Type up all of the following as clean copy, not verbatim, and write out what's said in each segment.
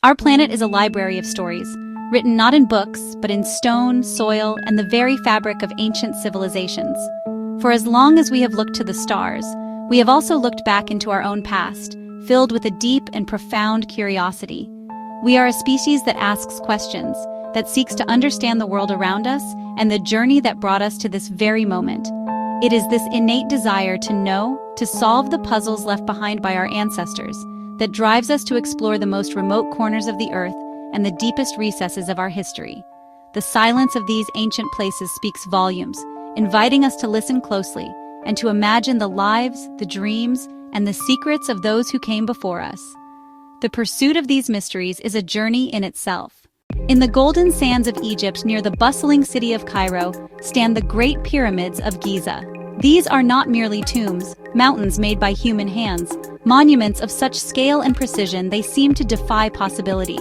Our planet is a library of stories, written not in books, but in stone, soil, and the very fabric of ancient civilizations. For as long as we have looked to the stars, we have also looked back into our own past, filled with a deep and profound curiosity. We are a species that asks questions, that seeks to understand the world around us and the journey that brought us to this very moment. It is this innate desire to know, to solve the puzzles left behind by our ancestors, that drives us to explore the most remote corners of the earth and the deepest recesses of our history. The silence of these ancient places speaks volumes, inviting us to listen closely and to imagine the lives, the dreams, and the secrets of those who came before us. The pursuit of these mysteries is a journey in itself. In the golden sands of Egypt near the bustling city of Cairo stand the Great Pyramids of Giza. These are not merely tombs, mountains made by human hands, monuments of such scale and precision they seem to defy possibility.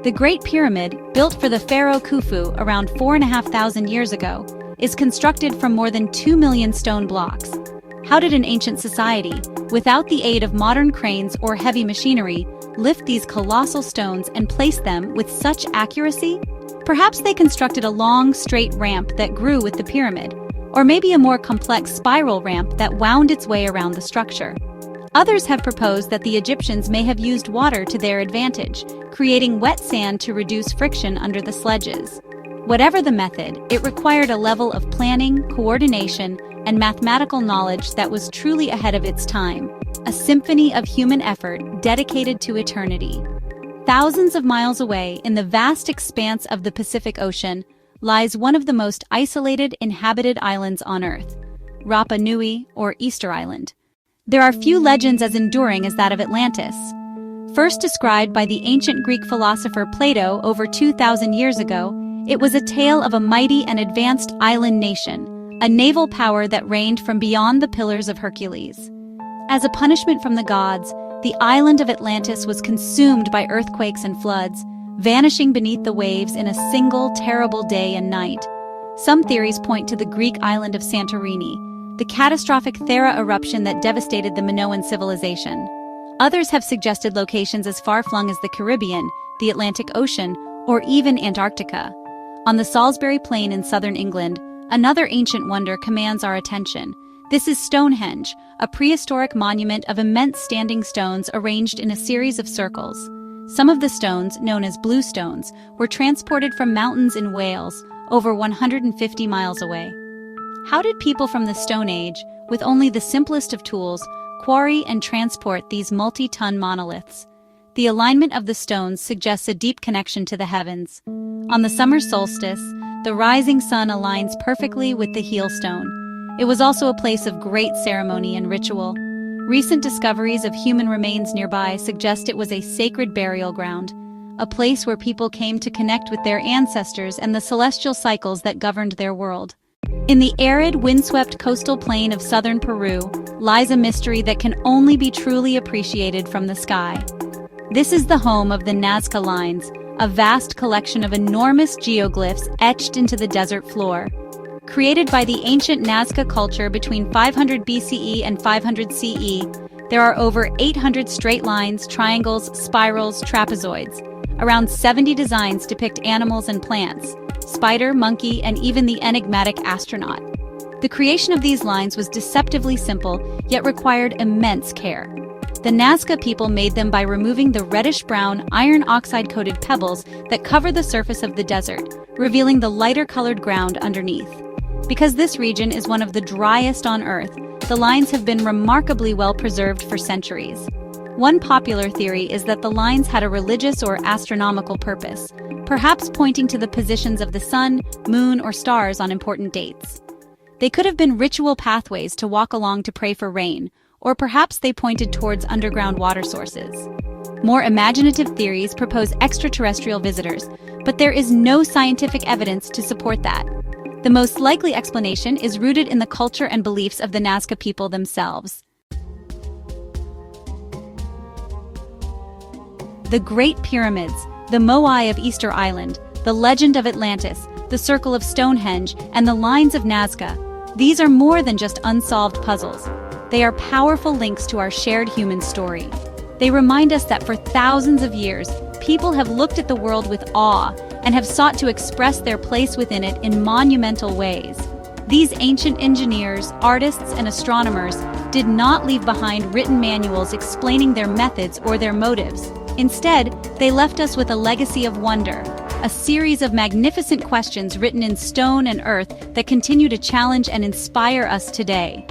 The Great Pyramid, built for the pharaoh Khufu around 4,500 years ago, is constructed from more than 2 million stone blocks. How did an ancient society, without the aid of modern cranes or heavy machinery, lift these colossal stones and place them with such accuracy? Perhaps they constructed a long, straight ramp that grew with the pyramid, or maybe a more complex spiral ramp that wound its way around the structure. Others have proposed that the Egyptians may have used water to their advantage, creating wet sand to reduce friction under the sledges. Whatever the method, it required a level of planning, coordination, and mathematical knowledge that was truly ahead of its time, a symphony of human effort dedicated to eternity. Thousands of miles away, in the vast expanse of the Pacific Ocean, lies one of the most isolated inhabited islands on Earth, Rapa Nui, or Easter Island. There are few legends as enduring as that of Atlantis. First described by the ancient Greek philosopher Plato over 2,000 years ago, it was a tale of a mighty and advanced island nation, a naval power that reigned from beyond the Pillars of Hercules. As a punishment from the gods, the island of Atlantis was consumed by earthquakes and floods, vanishing beneath the waves in a single terrible day and night. Some theories point to the Greek island of Santorini, the catastrophic Thera eruption that devastated the Minoan civilization. Others have suggested locations as far-flung as the Caribbean, the Atlantic Ocean, or even Antarctica. On the Salisbury Plain in southern England, another ancient wonder commands our attention. This is Stonehenge, a prehistoric monument of immense standing stones arranged in a series of circles. Some of the stones, known as blue stones, were transported from mountains in Wales, over 150 miles away. How did people from the Stone Age, with only the simplest of tools, quarry and transport these multi-ton monoliths? The alignment of the stones suggests a deep connection to the heavens. On the summer solstice, the rising sun aligns perfectly with the heel stone. It was also a place of great ceremony and ritual. Recent discoveries of human remains nearby suggest it was a sacred burial ground, a place where people came to connect with their ancestors and the celestial cycles that governed their world. In the arid, windswept coastal plain of southern Peru lies a mystery that can only be truly appreciated from the sky. This is the home of the Nazca Lines, a vast collection of enormous geoglyphs etched into the desert floor. Created by the ancient Nazca culture between 500 BCE and 500 CE, there are over 800 straight lines, triangles, spirals, trapezoids. Around 70 designs depict animals and plants, spider, monkey, and even the enigmatic astronaut. The creation of these lines was deceptively simple, yet required immense care. The Nazca people made them by removing the reddish-brown, iron oxide-coated pebbles that cover the surface of the desert, revealing the lighter-colored ground underneath. Because this region is one of the driest on Earth, the lines have been remarkably well preserved for centuries. One popular theory is that the lines had a religious or astronomical purpose, perhaps pointing to the positions of the sun, moon, or stars on important dates. They could have been ritual pathways to walk along to pray for rain, or perhaps they pointed towards underground water sources. More imaginative theories propose extraterrestrial visitors, but there is no scientific evidence to support that. The most likely explanation is rooted in the culture and beliefs of the Nazca people themselves. The Great Pyramids, the Moai of Easter Island, the legend of Atlantis, the circle of Stonehenge, and the lines of Nazca. These are more than just unsolved puzzles. They are powerful links to our shared human story. They remind us that for thousands of years, people have looked at the world with awe and have sought to express their place within it in monumental ways. These ancient engineers, artists, and astronomers did not leave behind written manuals explaining their methods or their motives. Instead, they left us with a legacy of wonder, a series of magnificent questions written in stone and earth that continue to challenge and inspire us today.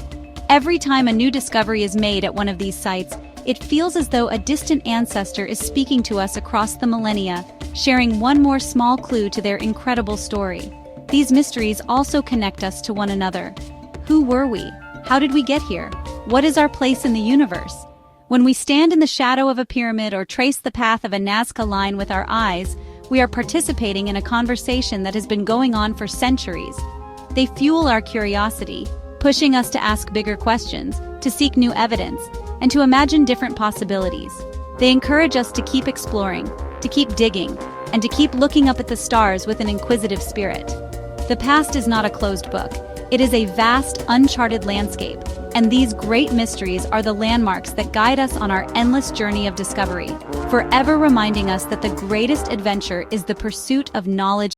Every time a new discovery is made at one of these sites, it feels as though a distant ancestor is speaking to us across the millennia, sharing one more small clue to their incredible story. These mysteries also connect us to one another. Who were we? How did we get here? What is our place in the universe? When we stand in the shadow of a pyramid or trace the path of a Nazca line with our eyes, we are participating in a conversation that has been going on for centuries. They fuel our curiosity, pushing us to ask bigger questions, to seek new evidence, and to imagine different possibilities. They encourage us to keep exploring, to keep digging, and to keep looking up at the stars with an inquisitive spirit. The past is not a closed book. It is a vast, uncharted landscape, and these great mysteries are the landmarks that guide us on our endless journey of discovery, forever reminding us that the greatest adventure is the pursuit of knowledge